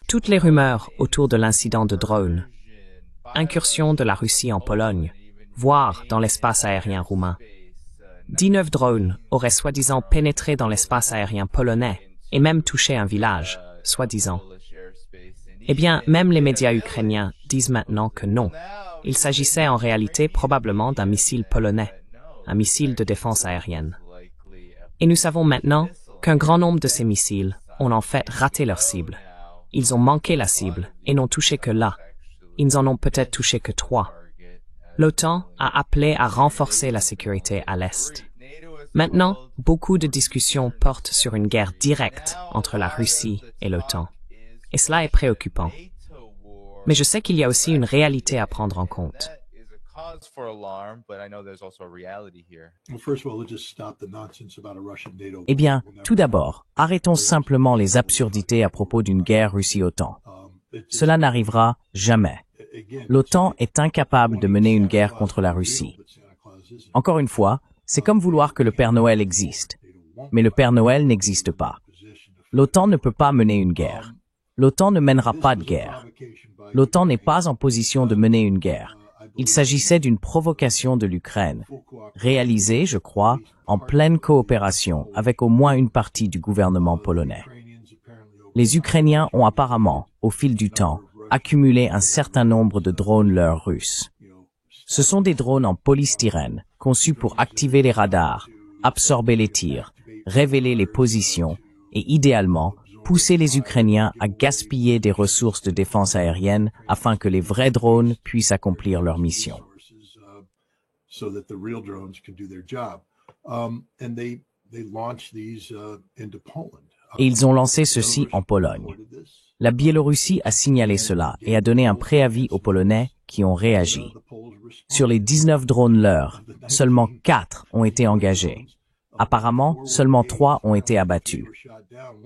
Toutes les rumeurs autour de l'incident de drone, incursion de la Russie en Pologne, voire dans l'espace aérien roumain. 19 drones auraient soi-disant pénétré dans l'espace aérien polonais et même touché un village, soi-disant. Eh bien, même les médias ukrainiens disent maintenant que non. Il s'agissait en réalité probablement d'un missile polonais, un missile de défense aérienne. Et nous savons maintenant qu'un grand nombre de ces missiles ont en fait raté leur cible. Ils ont manqué la cible et n'ont touché que là. Ils en ont peut-être touché que 3. L'OTAN a appelé à renforcer la sécurité à l'Est. Maintenant, beaucoup de discussions portent sur une guerre directe entre la Russie et l'OTAN. Et cela est préoccupant. Mais je sais qu'il y a aussi une réalité à prendre en compte. Eh bien, tout d'abord, arrêtons simplement les absurdités à propos d'une guerre Russie-OTAN. Cela n'arrivera jamais. L'OTAN est incapable de mener une guerre contre la Russie. Encore une fois, c'est comme vouloir que le Père Noël existe. Mais le Père Noël n'existe pas. L'OTAN ne peut pas mener une guerre. L'OTAN ne mènera pas de guerre. L'OTAN n'est pas en position de mener une guerre. Il s'agissait d'une provocation de l'Ukraine, réalisée, je crois, en pleine coopération avec au moins une partie du gouvernement polonais. Les Ukrainiens ont apparemment, au fil du temps, accumulé un certain nombre de drones leurres russes. Ce sont des drones en polystyrène, conçus pour activer les radars, absorber les tirs, révéler les positions et, idéalement, pousser les Ukrainiens à gaspiller des ressources de défense aérienne afin que les vrais drones puissent accomplir leur mission. Et ils ont lancé ceci en Pologne. La Biélorussie a signalé cela et a donné un préavis aux Polonais qui ont réagi. Sur les 19 drones leurres, seulement 4 ont été engagés. Apparemment, seulement 3 ont été abattus.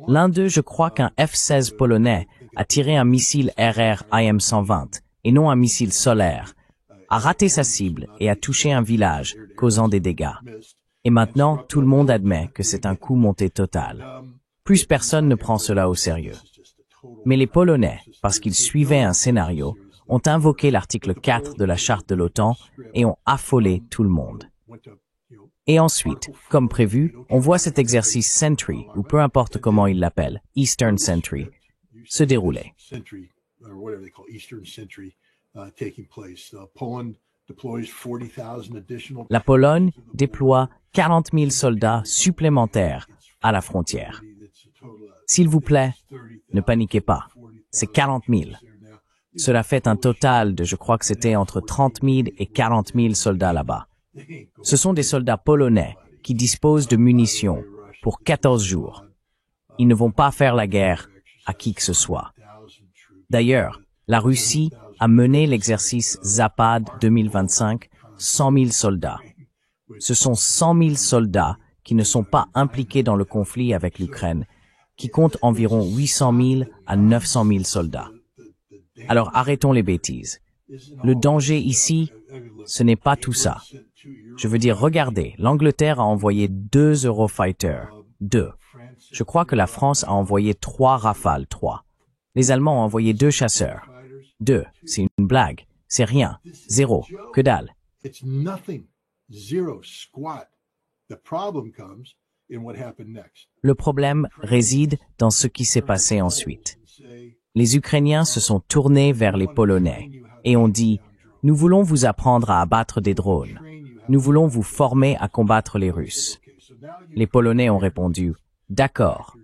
L'un d'eux, je crois qu'un F-16 polonais, a tiré un missile RR-IM-120, et non un missile solaire, a raté sa cible et a touché un village, causant des dégâts. Et maintenant, tout le monde admet que c'est un coup monté total. Plus personne ne prend cela au sérieux. Mais les Polonais, parce qu'ils suivaient un scénario, ont invoqué l'article 4 de la charte de l'OTAN et ont affolé tout le monde. Et ensuite, comme prévu, on voit cet exercice Sentry, ou peu importe comment ils l'appellent, Eastern Sentry, se dérouler. La Pologne déploie 40 000 soldats supplémentaires à la frontière. S'il vous plaît, ne paniquez pas, c'est 40 000. Cela fait un total de, je crois que c'était entre 30 000 et 40 000 soldats là-bas. Ce sont des soldats polonais qui disposent de munitions pour 14 jours. Ils ne vont pas faire la guerre à qui que ce soit. D'ailleurs, la Russie a mené l'exercice Zapad 2025, 100 000 soldats. Ce sont 100 000 soldats qui ne sont pas impliqués dans le conflit avec l'Ukraine, qui compte environ 800 000 à 900 000 soldats. Alors arrêtons les bêtises. Le danger ici, ce n'est pas tout ça. Je veux dire, regardez, l'Angleterre a envoyé 2 Eurofighter, 2. Je crois que la France a envoyé 3 Rafale, 3. Les Allemands ont envoyé 2 chasseurs. 2, c'est une blague, c'est rien, 0, que dalle. Le problème réside dans ce qui s'est passé ensuite. Les Ukrainiens se sont tournés vers les Polonais et ont dit « Nous voulons vous apprendre à abattre des drones. Nous voulons vous former à combattre les Russes. » Les Polonais ont répondu « D'accord. »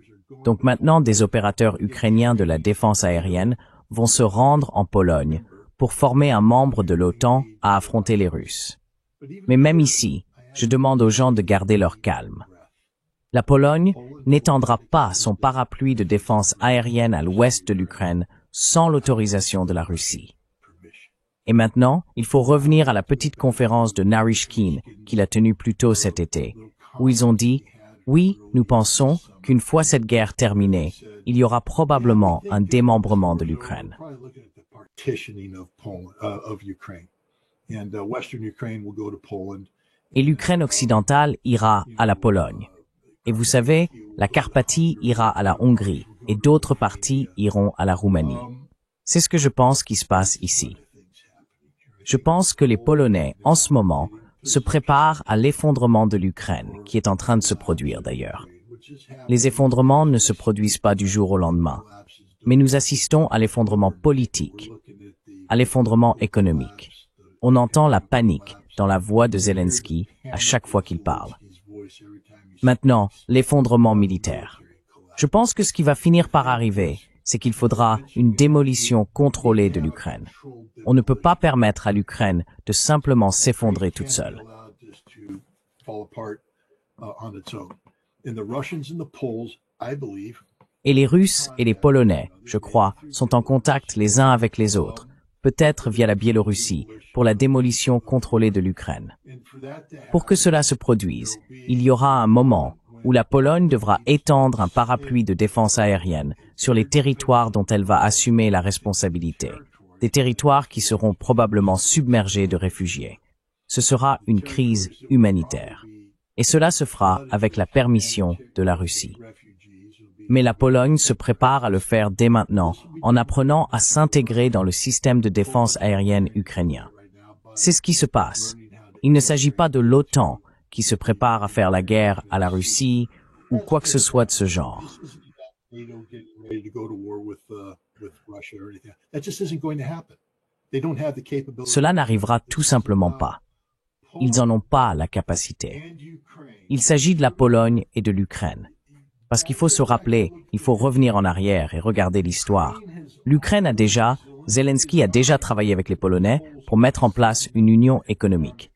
Donc maintenant, des opérateurs ukrainiens de la défense aérienne vont se rendre en Pologne pour former un membre de l'OTAN à affronter les Russes. Mais même ici, je demande aux gens de garder leur calme. La Pologne n'étendra pas son parapluie de défense aérienne à l'ouest de l'Ukraine sans l'autorisation de la Russie. Et maintenant, il faut revenir à la petite conférence de Naryshkin qu'il a tenue plus tôt cet été, où ils ont dit « Oui, nous pensons qu'une fois cette guerre terminée, il y aura probablement un démembrement de l'Ukraine. » Et l'Ukraine occidentale ira à la Pologne. Et vous savez, la Carpathie ira à la Hongrie, et d'autres parties iront à la Roumanie. C'est ce que je pense qui se passe ici. Je pense que les Polonais, en ce moment, se préparent à l'effondrement de l'Ukraine, qui est en train de se produire d'ailleurs. Les effondrements ne se produisent pas du jour au lendemain, mais nous assistons à l'effondrement politique, à l'effondrement économique. On entend la panique dans la voix de Zelensky à chaque fois qu'il parle. Maintenant, l'effondrement militaire. Je pense que ce qui va finir par arriver, c'est qu'il faudra une démolition contrôlée de l'Ukraine. On ne peut pas permettre à l'Ukraine de simplement s'effondrer toute seule. Et les Russes et les Polonais, je crois, sont en contact les uns avec les autres, peut-être via la Biélorussie, pour la démolition contrôlée de l'Ukraine. Pour que cela se produise, il y aura un moment où la Pologne devra étendre un parapluie de défense aérienne sur les territoires dont elle va assumer la responsabilité, des territoires qui seront probablement submergés de réfugiés. Ce sera une crise humanitaire. Et cela se fera avec la permission de la Russie. Mais la Pologne se prépare à le faire dès maintenant, en apprenant à s'intégrer dans le système de défense aérienne ukrainien. C'est ce qui se passe. Il ne s'agit pas de l'OTAN qui se prépare à faire la guerre à la Russie ou quoi que ce soit de ce genre. Cela n'arrivera tout simplement pas. Ils n'en ont pas la capacité. Il s'agit de la Pologne et de l'Ukraine. Parce qu'il faut se rappeler, il faut revenir en arrière et regarder l'histoire. L'Ukraine Zelensky a déjà travaillé avec les Polonais pour mettre en place une union économique.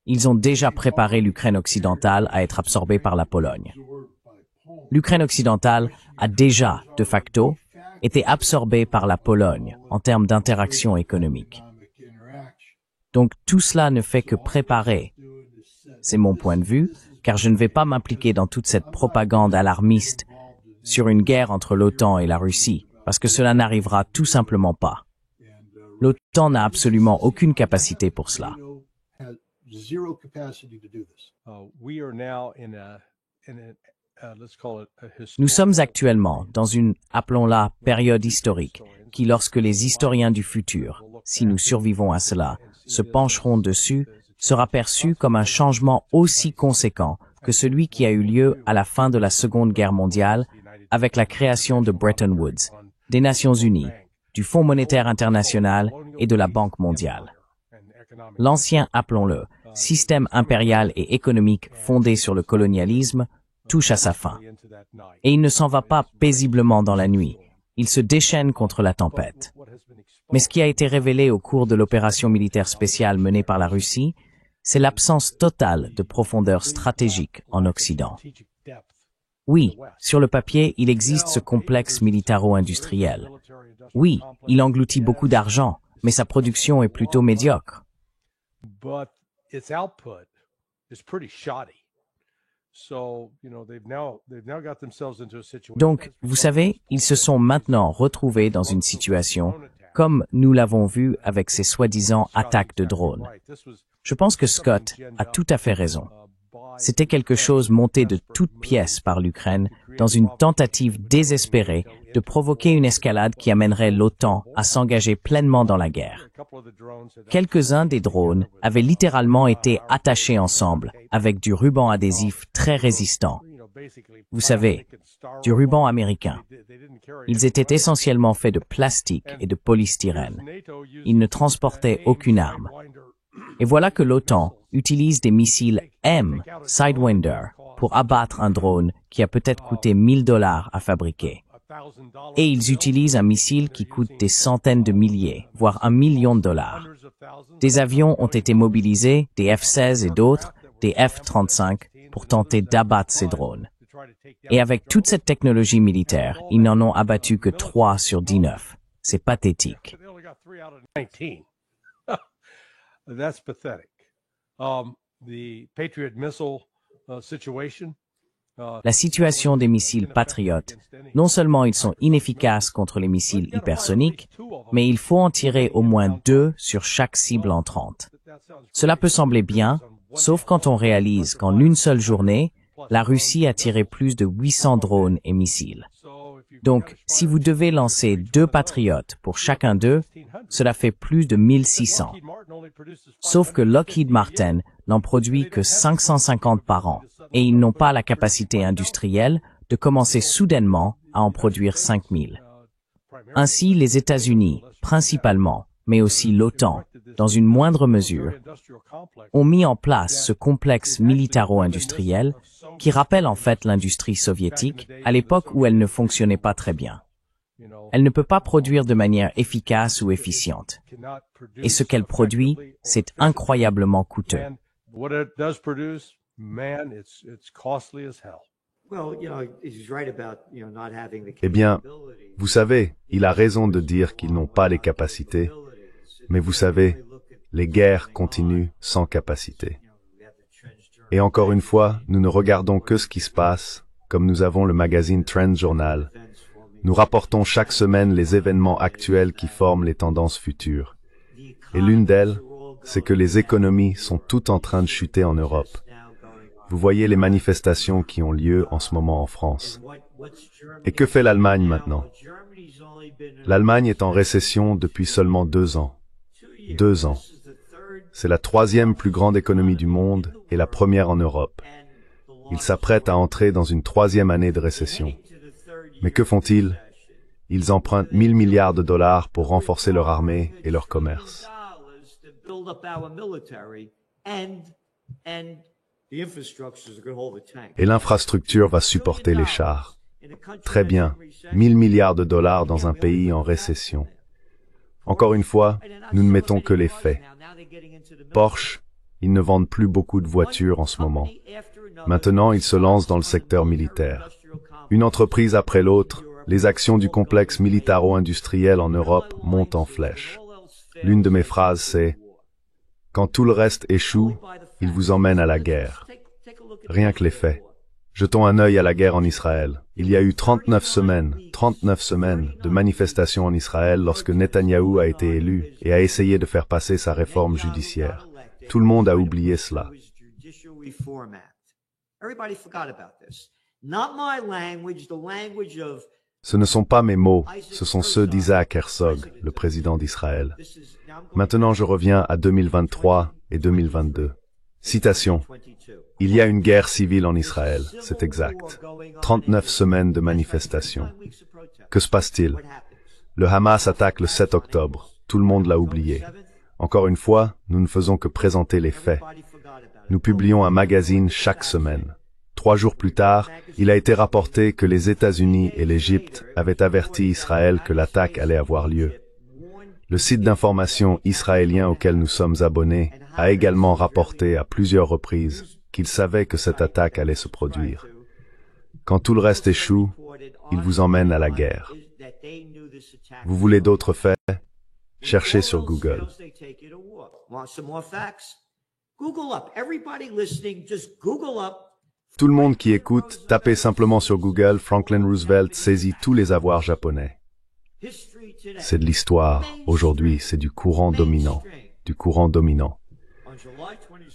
Ils ont déjà préparé l'Ukraine occidentale à être absorbée par la Pologne. L'Ukraine occidentale a déjà, de facto, été absorbée par la Pologne en termes d'interaction économique. Donc tout cela ne fait que préparer. C'est mon point de vue, car je ne vais pas m'impliquer dans toute cette propagande alarmiste sur une guerre entre l'OTAN et la Russie, parce que cela n'arrivera tout simplement pas. L'OTAN n'a absolument aucune capacité pour cela. Nous sommes actuellement dans une, appelons-la, période historique, qui, lorsque les historiens du futur, si nous survivons à cela, se pencheront dessus, sera perçu comme un changement aussi conséquent que celui qui a eu lieu à la fin de la Seconde Guerre mondiale avec la création de Bretton Woods, des Nations Unies, du Fonds monétaire international et de la Banque mondiale. L'ancien, appelons-le, système impérial et économique fondé sur le colonialisme touche à sa fin. Et il ne s'en va pas paisiblement dans la nuit, il se déchaîne contre la tempête. Mais ce qui a été révélé au cours de l'opération militaire spéciale menée par la Russie, c'est l'absence totale de profondeur stratégique en Occident. Oui, sur le papier, il existe ce complexe militaro-industriel. Oui, il engloutit beaucoup d'argent, mais sa production est plutôt médiocre. Donc, vous savez, ils se sont maintenant retrouvés dans une situation comme nous l'avons vu avec ces soi-disant attaques de drones. Je pense que Scott a tout à fait raison. C'était quelque chose monté de toutes pièces par l'Ukraine dans une tentative désespérée de provoquer une escalade qui amènerait l'OTAN à s'engager pleinement dans la guerre. Quelques-uns des drones avaient littéralement été attachés ensemble avec du ruban adhésif très résistant. Vous savez, du ruban américain. Ils étaient essentiellement faits de plastique et de polystyrène. Ils ne transportaient aucune arme. Et voilà que l'OTAN utilise des missiles M, Sidewinder, pour abattre un drone qui a peut-être coûté $1000 à fabriquer. Et ils utilisent un missile qui coûte des centaines de milliers, voire $1 million. Des avions ont été mobilisés, des F-16 et d'autres, des F-35, pour tenter d'abattre ces drones. Et avec toute cette technologie militaire, ils n'en ont abattu que 3 sur 19. C'est pathétique. That's pathetic. The Patriot missile situation. La situation des missiles Patriot, non seulement ils sont inefficaces contre les missiles hypersoniques, mais il faut en tirer au moins 2 sur chaque cible entrante. Cela peut sembler bien, sauf quand on réalise qu'en une seule journée, la Russie a tiré plus de 800 drones et missiles. Donc, si vous devez lancer 2 Patriotes pour chacun d'eux, cela fait plus de 1600. Sauf que Lockheed Martin n'en produit que 550 par an, et ils n'ont pas la capacité industrielle de commencer soudainement à en produire 5000. Ainsi, les États-Unis, principalement, mais aussi l'OTAN, dans une moindre mesure, ont mis en place ce complexe militaro-industriel qui rappelle en fait l'industrie soviétique à l'époque où elle ne fonctionnait pas très bien. Elle ne peut pas produire de manière efficace ou efficiente. Et ce qu'elle produit, c'est incroyablement coûteux. Eh bien, vous savez, il a raison de dire qu'ils n'ont pas les capacités, mais vous savez, les guerres continuent sans capacité. Et encore une fois, nous ne regardons que ce qui se passe, comme nous avons le magazine Trends Journal. Nous rapportons chaque semaine les événements actuels qui forment les tendances futures. Et l'une d'elles, c'est que les économies sont toutes en train de chuter en Europe. Vous voyez les manifestations qui ont lieu en ce moment en France. Et que fait l'Allemagne maintenant? L'Allemagne est en récession depuis seulement 2 ans. 2 ans. C'est la 3e plus grande économie du monde et la première en Europe. Ils s'apprêtent à entrer dans une 3e année de récession. Mais que font-ils? Ils empruntent 1000 milliards de dollars pour renforcer leur armée et leur commerce. Et l'infrastructure va supporter les chars. Très bien, 1000 milliards de dollars dans un pays en récession. Encore une fois, nous ne mettons que les faits. Porsche, ils ne vendent plus beaucoup de voitures en ce moment. Maintenant, ils se lancent dans le secteur militaire. Une entreprise après l'autre, les actions du complexe militaro-industriel en Europe montent en flèche. L'une de mes phrases, c'est « Quand tout le reste échoue, ils vous emmènent à la guerre. » Rien que les faits. Jetons un œil à la guerre en Israël. Il y a eu 39 semaines de manifestations en Israël lorsque Netanyahou a été élu et a essayé de faire passer sa réforme judiciaire. Tout le monde a oublié cela. Ce ne sont pas mes mots, ce sont ceux d'Isaac Herzog, le président d'Israël. Maintenant, je reviens à 2023 et 2022. Citation. Il y a une guerre civile en Israël, c'est exact. 39 semaines de manifestations. Que se passe-t-il? Le Hamas attaque le 7 octobre. Tout le monde l'a oublié. Encore une fois, nous ne faisons que présenter les faits. Nous publions un magazine chaque semaine. 3 jours plus tard, il a été rapporté que les États-Unis et l'Égypte avaient averti Israël que l'attaque allait avoir lieu. Le site d'information israélien auquel nous sommes abonnés a également rapporté à plusieurs reprises qu'il savait que cette attaque allait se produire. Quand tout le reste échoue, il vous emmène à la guerre. Vous voulez d'autres faits? Cherchez sur Google. Tout le monde qui écoute, tapez simplement sur Google Franklin Roosevelt saisit tous les avoirs japonais. C'est de l'histoire. Aujourd'hui, c'est du courant dominant. Du courant dominant.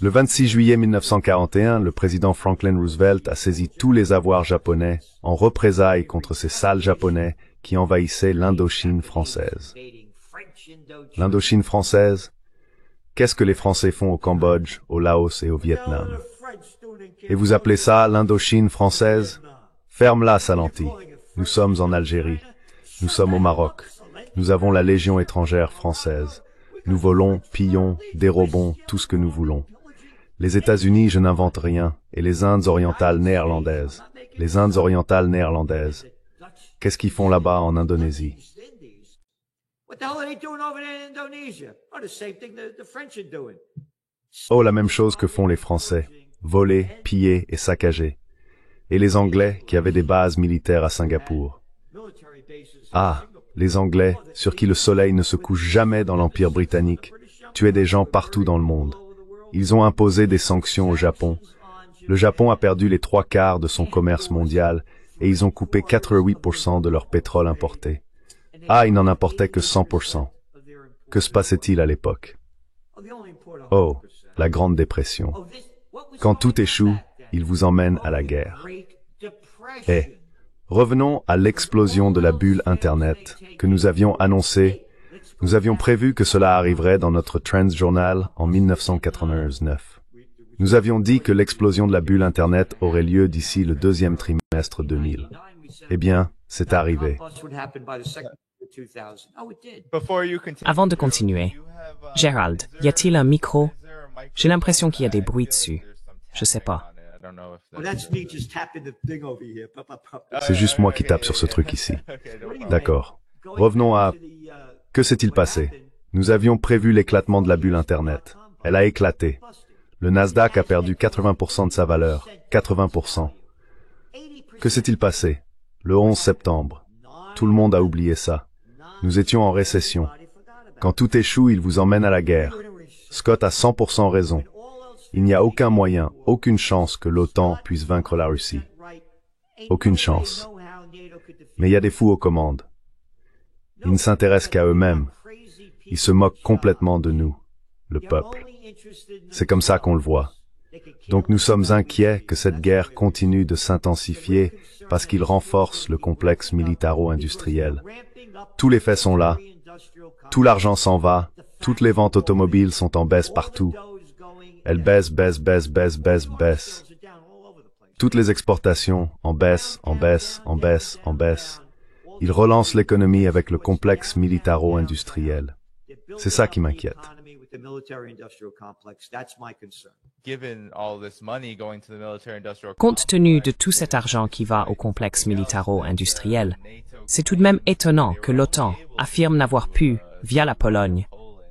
Le 26 juillet 1941, le président Franklin Roosevelt a saisi tous les avoirs japonais en représailles contre ces sales japonais qui envahissaient l'Indochine française. L'Indochine française? Qu'est-ce que les Français font au Cambodge, au Laos et au Vietnam? Et vous appelez ça l'Indochine française? Ferme-la, Salanti. Nous sommes en Algérie. Nous sommes au Maroc. Nous avons la Légion étrangère française. Nous volons, pillons, dérobons tout ce que nous voulons. Les États-Unis, je n'invente rien, et les Indes orientales néerlandaises. Les Indes orientales néerlandaises. Qu'est-ce qu'ils font là-bas en Indonésie? Oh, la même chose que font les Français. Voler, piller et saccager. Et les Anglais qui avaient des bases militaires à Singapour. Ah, les Anglais, sur qui le soleil ne se couche jamais dans l'Empire britannique, tuaient des gens partout dans le monde. Ils ont imposé des sanctions au Japon. Le Japon a perdu les 3/4 de son commerce mondial et ils ont coupé 88% de leur pétrole importé. Ah, ils n'en importaient que 100%. Que se passait-il à l'époque? Oh, la Grande Dépression. Quand tout échoue, ils vous emmènent à la guerre. Eh, Revenons à l'explosion de la bulle Internet que nous avions annoncée. Nous avions prévu que cela arriverait dans notre Trends Journal en 1999. Nous avions dit que l'explosion de la bulle Internet aurait lieu d'ici le deuxième trimestre 2000. Eh bien, c'est arrivé. Avant de continuer, Gérald, y a-t-il un micro? J'ai l'impression qu'il y a des bruits dessus. Je sais pas. C'est juste moi qui tape sur ce truc ici. D'accord. Revenons à... Que s'est-il passé? Nous avions prévu l'éclatement de la bulle Internet. Elle a éclaté. Le Nasdaq a perdu 80% de sa valeur. 80%. Que s'est-il passé? Le 11 septembre. Tout le monde a oublié ça. Nous étions en récession. Quand tout échoue, il vous emmène à la guerre. Scott a 100% raison. Il n'y a aucun moyen, aucune chance que l'OTAN puisse vaincre la Russie. Aucune chance. Mais il y a des fous aux commandes. Ils ne s'intéressent qu'à eux-mêmes. Ils se moquent complètement de nous, le peuple. C'est comme ça qu'on le voit. Donc nous sommes inquiets que cette guerre continue de s'intensifier parce qu'il renforce le complexe militaro-industriel. Tous les faits sont là. Tout l'argent s'en va. Toutes les ventes automobiles sont en baisse partout. Elles baissent, baissent, baissent, baissent, baissent, baissent. Toutes les exportations en baisse, en baisse, en baisse, en baisse. Ils relancent l'économie avec le complexe militaro-industriel. C'est ça qui m'inquiète. Compte tenu de tout cet argent qui va au complexe militaro-industriel, c'est tout de même étonnant que l'OTAN affirme n'avoir pu, via la Pologne,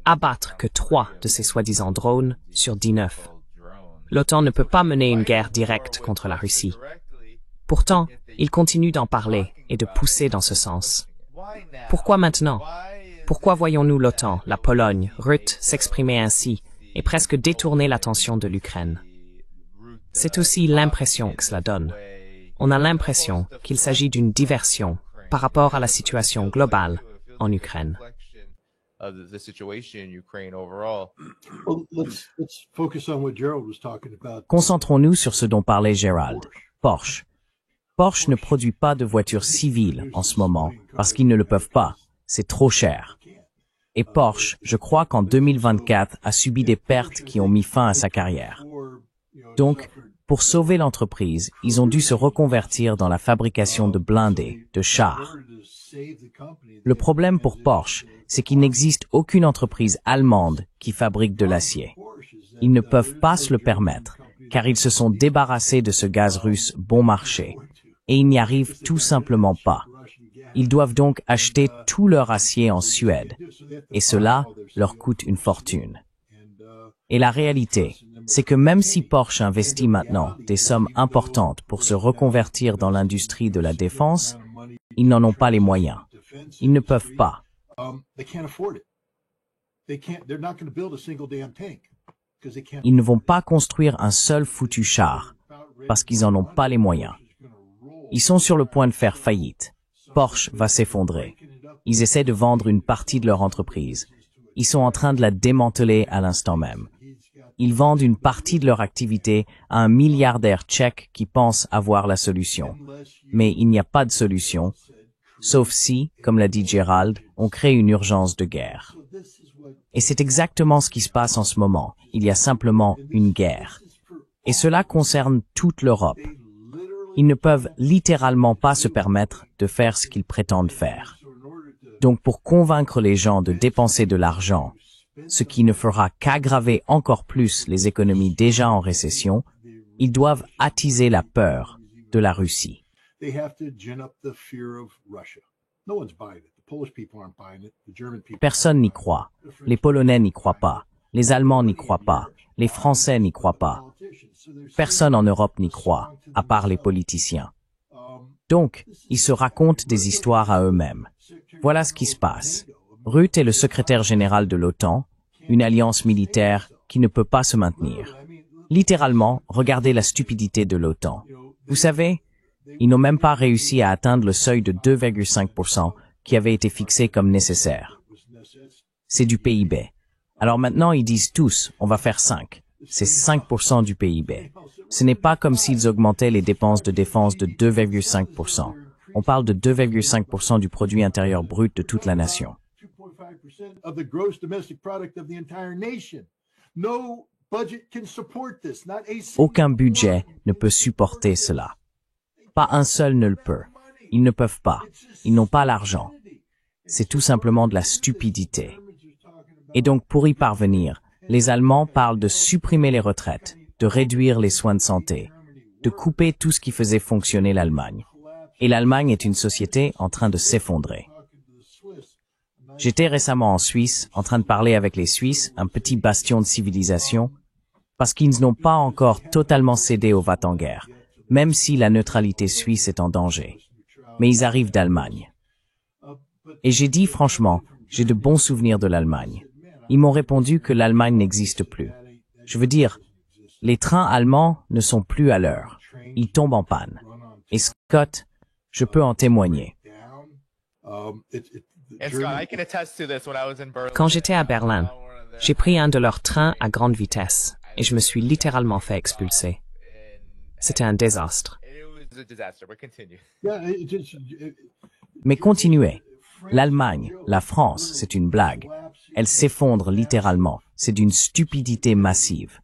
abattre que 3 de ces soi-disant drones sur 19. L'OTAN ne peut pas mener une guerre directe contre la Russie. Pourtant, il continue d'en parler et de pousser dans ce sens. Pourquoi maintenant? Pourquoi voyons-nous l'OTAN, la Pologne, Rutte s'exprimer ainsi et presque détourner l'attention de l'Ukraine? C'est aussi l'impression que cela donne. On a l'impression qu'il s'agit d'une diversion par rapport à la situation globale en Ukraine. Concentrons-nous sur ce dont parlait Gérald. Porsche. Porsche ne produit pas de voitures civiles en ce moment parce qu'ils ne le peuvent pas. C'est trop cher. Et Porsche, je crois qu'en 2024, a subi des pertes qui ont mis fin à sa carrière. Donc, pour sauver l'entreprise, ils ont dû se reconvertir dans la fabrication de blindés, de chars. Le problème pour Porsche, c'est qu'il n'existe aucune entreprise allemande qui fabrique de l'acier. Ils ne peuvent pas se le permettre, car ils se sont débarrassés de ce gaz russe bon marché, et ils n'y arrivent tout simplement pas. Ils doivent donc acheter tout leur acier en Suède, et cela leur coûte une fortune. Et la réalité, c'est que même si Porsche investit maintenant des sommes importantes pour se reconvertir dans l'industrie de la défense, ils n'en ont pas les moyens. Ils ne peuvent pas. Ils ne vont pas construire un seul foutu char, parce qu'ils n'en ont pas les moyens. Ils sont sur le point de faire faillite. Porsche va s'effondrer. Ils essaient de vendre une partie de leur entreprise. Ils sont en train de la démanteler à l'instant même. Ils vendent une partie de leur activité à un milliardaire tchèque qui pense avoir la solution. Mais il n'y a pas de solution, sauf si, comme l'a dit Gérald, on crée une urgence de guerre. Et c'est exactement ce qui se passe en ce moment. Il y a simplement une guerre. Et cela concerne toute l'Europe. Ils ne peuvent littéralement pas se permettre de faire ce qu'ils prétendent faire. Donc pour convaincre les gens de dépenser de l'argent, ce qui ne fera qu'aggraver encore plus les économies déjà en récession, ils doivent attiser la peur de la Russie. Personne n'y croit. Les Polonais n'y croient pas. Les Allemands n'y croient pas. Les Français n'y croient pas. Personne en Europe n'y croit, à part les politiciens. Donc, ils se racontent des histoires à eux-mêmes. Voilà ce qui se passe. Rutte est le secrétaire général de l'OTAN, une alliance militaire qui ne peut pas se maintenir. Littéralement, regardez la stupidité de l'OTAN. Vous savez, ils n'ont même pas réussi à atteindre le seuil de 2,5% qui avait été fixé comme nécessaire. C'est du PIB. Alors maintenant, ils disent tous, on va faire 5. C'est 5% du PIB. Ce n'est pas comme s'ils augmentaient les dépenses de défense de 2,5%. On parle de 2,5% du produit intérieur brut de toute la nation. Of the gross domestic product of the entire nation. No budget can support this. Not a single Aucun budget ne peut supporter cela. Pas un seul ne le peut. Ils ne peuvent pas. Ils n'ont pas l'argent. C'est tout simplement de la stupidité. Et donc, pour y parvenir, les Allemands parlent de supprimer les retraites, de réduire les soins de santé, de couper tout ce qui faisait fonctionner l'Allemagne. Et l'Allemagne est une société en train de s'effondrer. J'étais récemment en Suisse, en train de parler avec les Suisses, un petit bastion de civilisation, parce qu'ils n'ont pas encore totalement cédé au va-t-en-guerre, même si la neutralité suisse est en danger. Mais ils arrivent d'Allemagne. Et j'ai dit franchement, j'ai de bons souvenirs de l'Allemagne. Ils m'ont répondu que l'Allemagne n'existe plus. Je veux dire, les trains allemands ne sont plus à l'heure. Ils tombent en panne. Et Scott, je peux en témoigner. Quand j'étais à Berlin, j'ai pris un de leurs trains à grande vitesse et je me suis littéralement fait expulser. C'était un désastre. Mais continuez. L'Allemagne, la France, c'est une blague. Elle s'effondre littéralement. C'est d'une stupidité massive.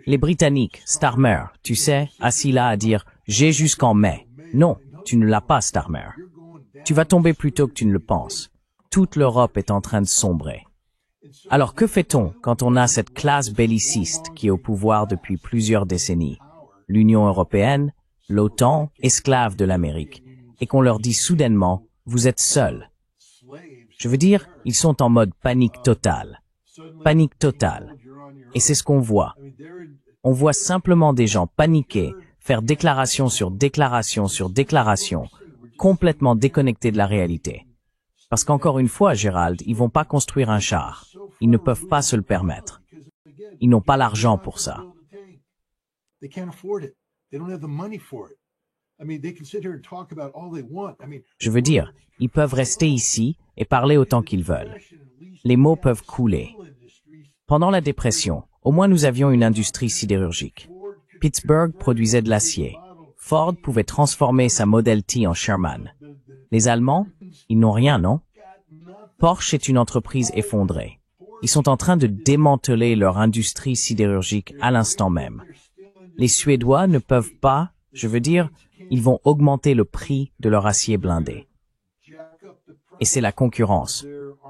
Les Britanniques, Starmer, tu sais, assis là à dire « j'ai jusqu'en mai ». Non, tu ne l'as pas, Starmer. Tu vas tomber plus tôt que tu ne le penses. Toute l'Europe est en train de sombrer. Alors que fait-on quand on a cette classe belliciste qui est au pouvoir depuis plusieurs décennies? L'Union européenne, l'OTAN, esclaves de l'Amérique, et qu'on leur dit soudainement « vous êtes seuls ». Je veux dire, ils sont en mode panique totale. Panique totale. Et c'est ce qu'on voit. On voit simplement des gens paniquer, faire déclaration sur déclaration sur déclaration, complètement déconnectés de la réalité. Parce qu'encore une fois, Gérald, ils vont pas construire un char. Ils ne peuvent pas se le permettre. Ils n'ont pas l'argent pour ça. Je veux dire, ils peuvent rester ici et parler autant qu'ils veulent. Les mots peuvent couler. Pendant la dépression, au moins nous avions une industrie sidérurgique. Pittsburgh produisait de l'acier. Ford pouvait transformer sa Model T en Sherman. Les Allemands, ils n'ont rien, non? Porsche est une entreprise effondrée. Ils sont en train de démanteler leur industrie sidérurgique à l'instant même. Les Suédois ne peuvent pas, je veux dire, ils vont augmenter le prix de leur acier blindé. Et c'est la concurrence.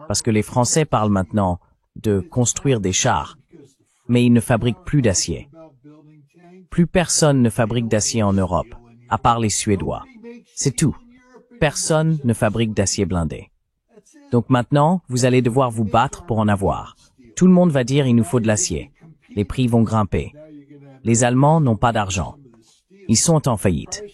Parce que les Français parlent maintenant de construire des chars, mais ils ne fabriquent plus d'acier. Plus personne ne fabrique d'acier en Europe, à part les Suédois. C'est tout. Personne ne fabrique d'acier blindé. Donc maintenant, vous allez devoir vous battre pour en avoir. Tout le monde va dire il nous faut de l'acier. Les prix vont grimper. Les Allemands n'ont pas d'argent. Ils sont en faillite.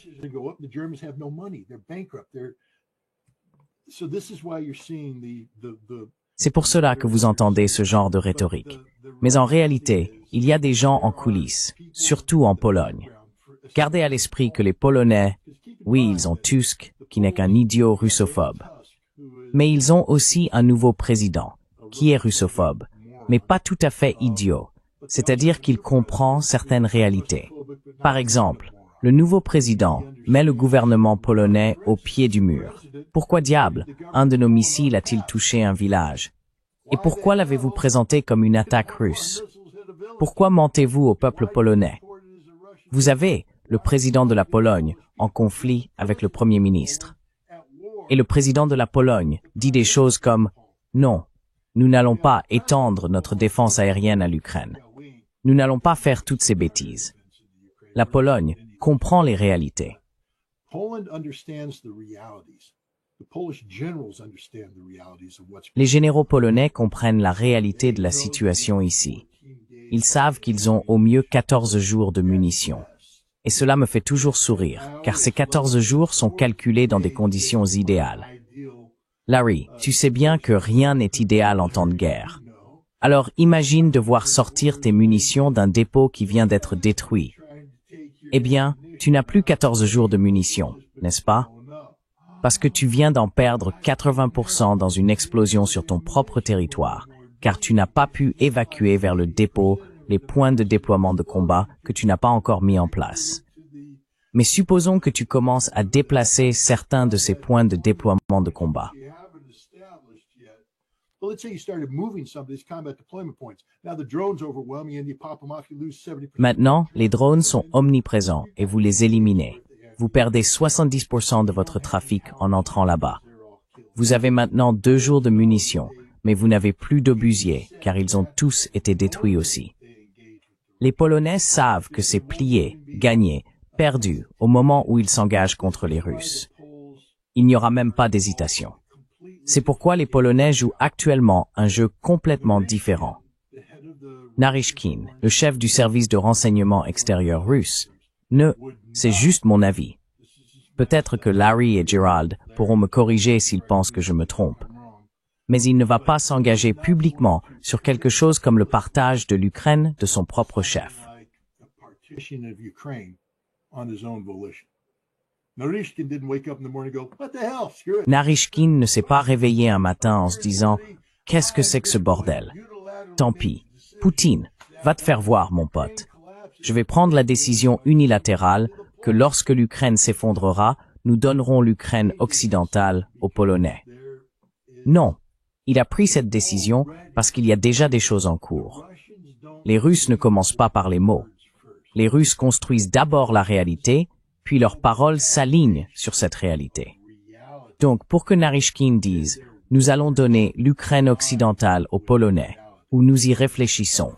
C'est pour cela que vous entendez ce genre de rhétorique. Mais en réalité, il y a des gens en coulisses, surtout en Pologne. Gardez à l'esprit que les Polonais, oui, ils ont Tusk, qui n'est qu'un idiot russophobe. Mais ils ont aussi un nouveau président, qui est russophobe, mais pas tout à fait idiot. C'est-à-dire qu'il comprend certaines réalités. Par exemple, le nouveau président met le gouvernement polonais au pied du mur. Pourquoi diable un de nos missiles a-t-il touché un village? Et pourquoi l'avez-vous présenté comme une attaque russe? Pourquoi mentez-vous au peuple polonais? Vous avez le président de la Pologne en conflit avec le Premier ministre. Et le président de la Pologne dit des choses comme « Non, nous n'allons pas étendre notre défense aérienne à l'Ukraine. Nous n'allons pas faire toutes ces bêtises. » La Pologne comprend les réalités. Les généraux polonais comprennent la réalité de la situation ici. Ils savent qu'ils ont au mieux 14 jours de munitions. Et cela me fait toujours sourire, car ces 14 jours sont calculés dans des conditions idéales. Larry, tu sais bien que rien n'est idéal en temps de guerre. Alors imagine devoir sortir tes munitions d'un dépôt qui vient d'être détruit. Eh bien, tu n'as plus 14 jours de munitions, n'est-ce pas? Parce que tu viens d'en perdre 80% dans une explosion sur ton propre territoire, car tu n'as pas pu évacuer vers le dépôt les points de déploiement de combat que tu n'as pas encore mis en place. Mais supposons que tu commences à déplacer certains de ces points de déploiement de combat. You haven't established yet. Well, let's say you started moving some of these combat deployment points. Now the drone's overwhelming and you pop them off, you lose 70%. Maintenant, les drones sont omniprésents et vous les éliminez. Vous perdez 70% de votre trafic en entrant là-bas. Vous avez maintenant 2 jours de munitions, mais vous n'avez plus d'obusiers, car ils ont tous été détruits aussi. Les Polonais savent que c'est plié, gagné, perdu au moment où ils s'engagent contre les Russes. Il n'y aura même pas d'hésitation. C'est pourquoi les Polonais jouent actuellement un jeu complètement différent. Naryshkin, le chef du service de renseignement extérieur russe, c'est juste mon avis. Peut-être que Larry et Gerald pourront me corriger s'ils pensent que je me trompe. Mais il ne va pas s'engager publiquement sur quelque chose comme le partage de l'Ukraine de son propre chef. Naryshkin ne s'est pas réveillé un matin en se disant « Qu'est-ce que c'est que ce bordel ?» Tant pis. Poutine, va te faire voir, mon pote. Je vais prendre la décision unilatérale que lorsque l'Ukraine s'effondrera, nous donnerons l'Ukraine occidentale aux Polonais. Non, il a pris cette décision parce qu'il y a déjà des choses en cours. Les Russes ne commencent pas par les mots. Les Russes construisent d'abord la réalité, puis leurs paroles s'alignent sur cette réalité. Donc, pour que Naryshkin dise « Nous allons donner l'Ukraine occidentale aux Polonais » ou « Nous y réfléchissons »,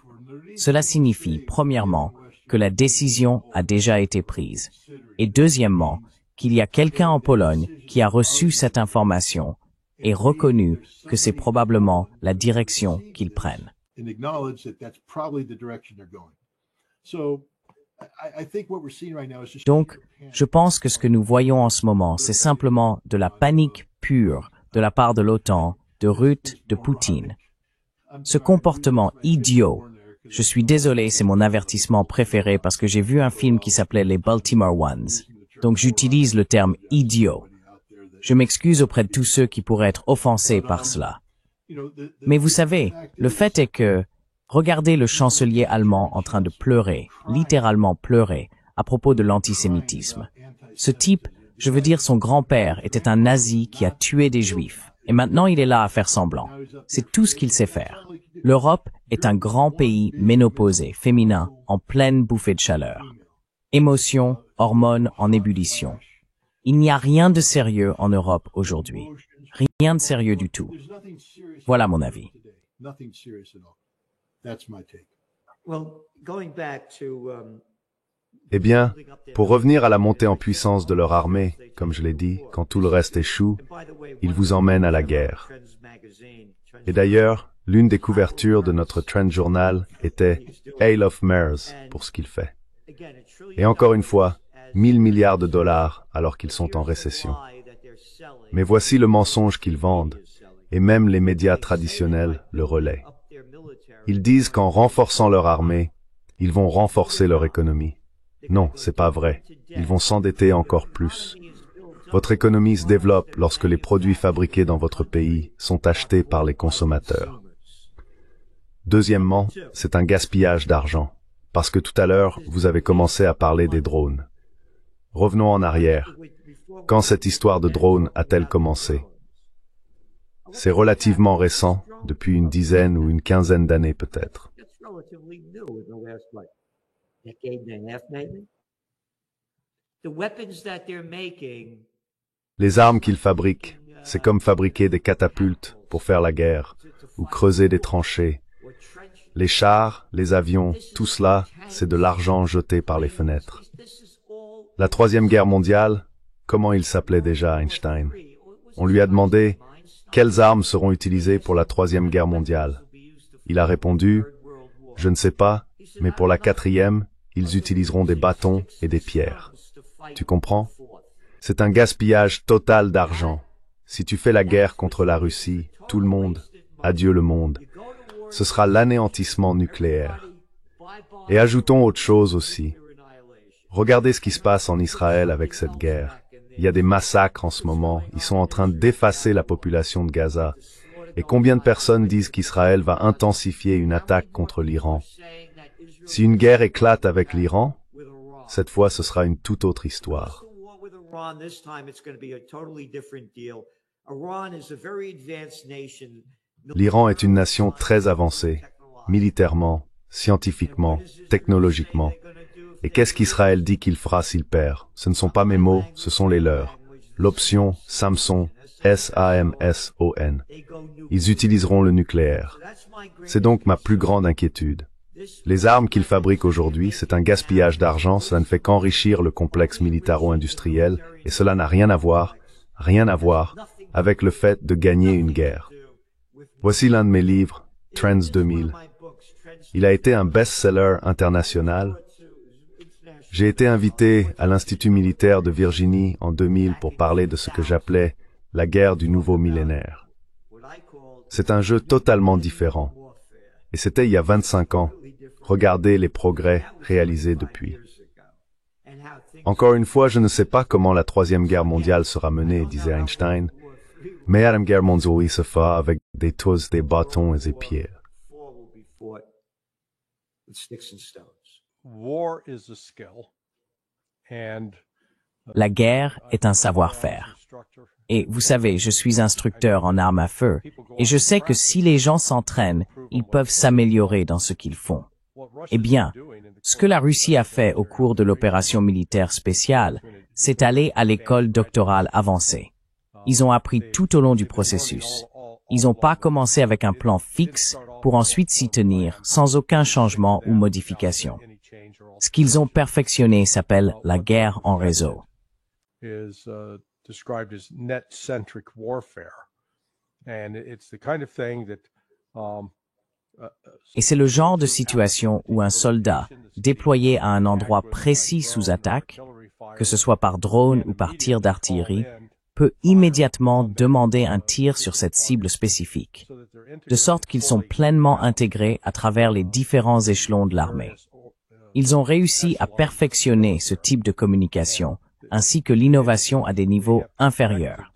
cela signifie, premièrement, que la décision a déjà été prise, et deuxièmement, qu'il y a quelqu'un en Pologne qui a reçu cette information et reconnu que c'est probablement la direction qu'ils prennent. Donc, je pense que ce que nous voyons en ce moment, c'est simplement de la panique pure de la part de l'OTAN, de Rutte, de Poutine. Ce comportement idiot, je suis désolé, c'est mon avertissement préféré parce que j'ai vu un film qui s'appelait Les Baltimore Ones. Donc j'utilise le terme idiot. Je m'excuse auprès de tous ceux qui pourraient être offensés par cela. Mais vous savez, le fait est que, regardez le chancelier allemand en train de pleurer, littéralement pleurer, à propos de l'antisémitisme. Ce type, je veux dire son grand-père, était un nazi qui a tué des juifs. Et maintenant il est là à faire semblant. C'est tout ce qu'il sait faire. L'Europe est un grand pays ménopausé, féminin, en pleine bouffée de chaleur. Émotions, hormones en ébullition. Il n'y a rien de sérieux en Europe aujourd'hui. Rien de sérieux du tout. Voilà mon avis. Eh bien, pour revenir à la montée en puissance de leur armée, comme je l'ai dit, quand tout le reste échoue, ils vous emmènent à la guerre. Et d'ailleurs, l'une des couvertures de notre Trend Journal était « Hail of Mares » pour ce qu'il fait. Et encore une fois, 1000 milliards de dollars alors qu'ils sont en récession. Mais voici le mensonge qu'ils vendent, et même les médias traditionnels le relaient. Ils disent qu'en renforçant leur armée, ils vont renforcer leur économie. Non, c'est pas vrai. Ils vont s'endetter encore plus. Votre économie se développe lorsque les produits fabriqués dans votre pays sont achetés par les consommateurs. Deuxièmement, c'est un gaspillage d'argent, parce que tout à l'heure, vous avez commencé à parler des drones. Revenons en arrière. Quand cette histoire de drones a-t-elle commencé? C'est relativement récent, depuis une dizaine ou une quinzaine d'années peut-être. Les armes qu'ils fabriquent, c'est comme fabriquer des catapultes pour faire la guerre, ou creuser des tranchées. Les chars, les avions, tout cela, c'est de l'argent jeté par les fenêtres. La Troisième Guerre mondiale, comment il s'appelait déjà Einstein? On lui a demandé « Quelles armes seront utilisées pour la Troisième Guerre mondiale ?» Il a répondu « Je ne sais pas, mais pour la quatrième, ils utiliseront des bâtons et des pierres. » Tu comprends? C'est un gaspillage total d'argent. Si tu fais la guerre contre la Russie, tout le monde, adieu le monde, ce sera l'anéantissement nucléaire. Et ajoutons autre chose aussi. Regardez ce qui se passe en Israël avec cette guerre. Il y a des massacres en ce moment, ils sont en train d'effacer la population de Gaza. Et combien de personnes disent qu'Israël va intensifier une attaque contre l'Iran? Si une guerre éclate avec l'Iran, Cette fois, ce sera une toute autre histoire. L'Iran est une nation très avancée, militairement, scientifiquement, technologiquement. Et qu'est-ce qu'Israël dit qu'il fera s'il perd? Ce ne sont pas mes mots, ce sont les leurs. L'option Samson, S-A-M-S-O-N. Ils utiliseront le nucléaire. C'est donc ma plus grande inquiétude. Les armes qu'ils fabriquent aujourd'hui, c'est un gaspillage d'argent, cela ne fait qu'enrichir le complexe militaro-industriel, et cela n'a rien à voir avec le fait de gagner une guerre. Voici l'un de mes livres, Trends 2000. Il a été un best-seller international. J'ai été invité à l'Institut militaire de Virginie en 2000 pour parler de ce que j'appelais la guerre du nouveau millénaire. C'est un jeu totalement différent. Et c'était il y a 25 ans. Regardez les progrès réalisés depuis. Encore une fois, je ne sais pas comment la Troisième Guerre mondiale sera menée, disait Einstein, mais la Guerre mondiale se fera avec des tous, des bâtons et des pierres. War is a skill, and La guerre est un savoir-faire. Et vous savez, je suis instructeur en armes à feu, et je sais que si les gens s'entraînent, ils peuvent s'améliorer dans ce qu'ils font. Eh bien, ce que la Russie a fait au cours de l'opération militaire spéciale, c'est aller à l'école doctorale avancée. Ils ont appris tout au long du processus. Ils n'ont pas commencé avec un plan fixe pour ensuite s'y tenir sans aucun changement ou modification. Ce qu'ils ont perfectionné s'appelle la guerre en réseau. is described as net-centric warfare, and it's the kind of thing that Et c'est le genre de situation où un soldat, déployé à un endroit précis sous attaque, que ce soit par drone ou par tir d'artillerie, peut immédiatement demander un tir sur cette cible spécifique, de sorte qu'ils sont pleinement intégrés à travers les différents échelons de l'armée. Ils ont réussi à perfectionner ce type de communication, ainsi que l'innovation à des niveaux inférieurs.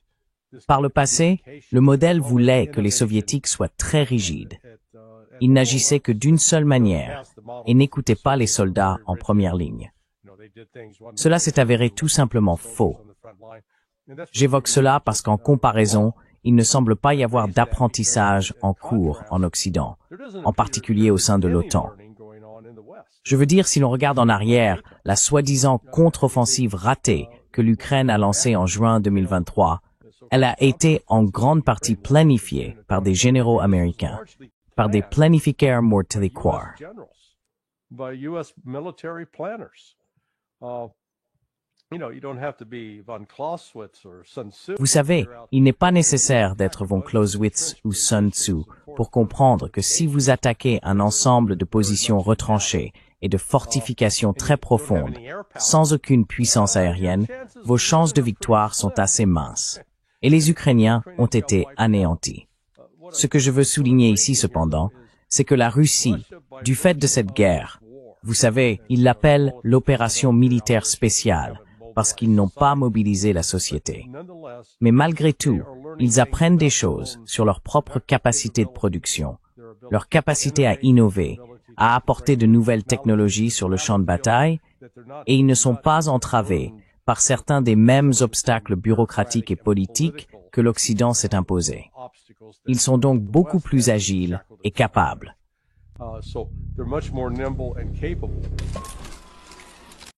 Par le passé, le modèle voulait que les Soviétiques soient très rigides. Ils n'agissaient que d'une seule manière et n'écoutaient pas les soldats en première ligne. Cela s'est avéré tout simplement faux. J'évoque cela parce qu'en comparaison, il ne semble pas y avoir d'apprentissage en cours en Occident, en particulier au sein de l'OTAN. Je veux dire, si l'on regarde en arrière, la soi-disant contre-offensive ratée que l'Ukraine a lancée en juin 2023, elle a été en grande partie planifiée par des généraux américains, par des planificaires mortalicoires. by U.S. military planners. You don't have to be von Clausewitz or Sun Tzu. Vous savez, il n'est pas nécessaire d'être von Clausewitz ou Sun Tzu pour comprendre que si vous attaquez un ensemble de positions retranchées et de fortifications très profondes, sans aucune puissance aérienne, vos chances de victoire sont assez minces. Et les Ukrainiens ont été anéantis. Ce que je veux souligner ici cependant, c'est que la Russie, du fait de cette guerre, vous savez, ils l'appellent l'opération militaire spéciale, parce qu'ils n'ont pas mobilisé la société. Mais malgré tout, ils apprennent des choses sur leur propre capacité de production, leur capacité à innover, à apporter de nouvelles technologies sur le champ de bataille, et ils ne sont pas entravés par certains des mêmes obstacles bureaucratiques et politiques que l'Occident s'est imposés. Ils sont donc beaucoup plus agiles et capables. So they're much more nimble and capable.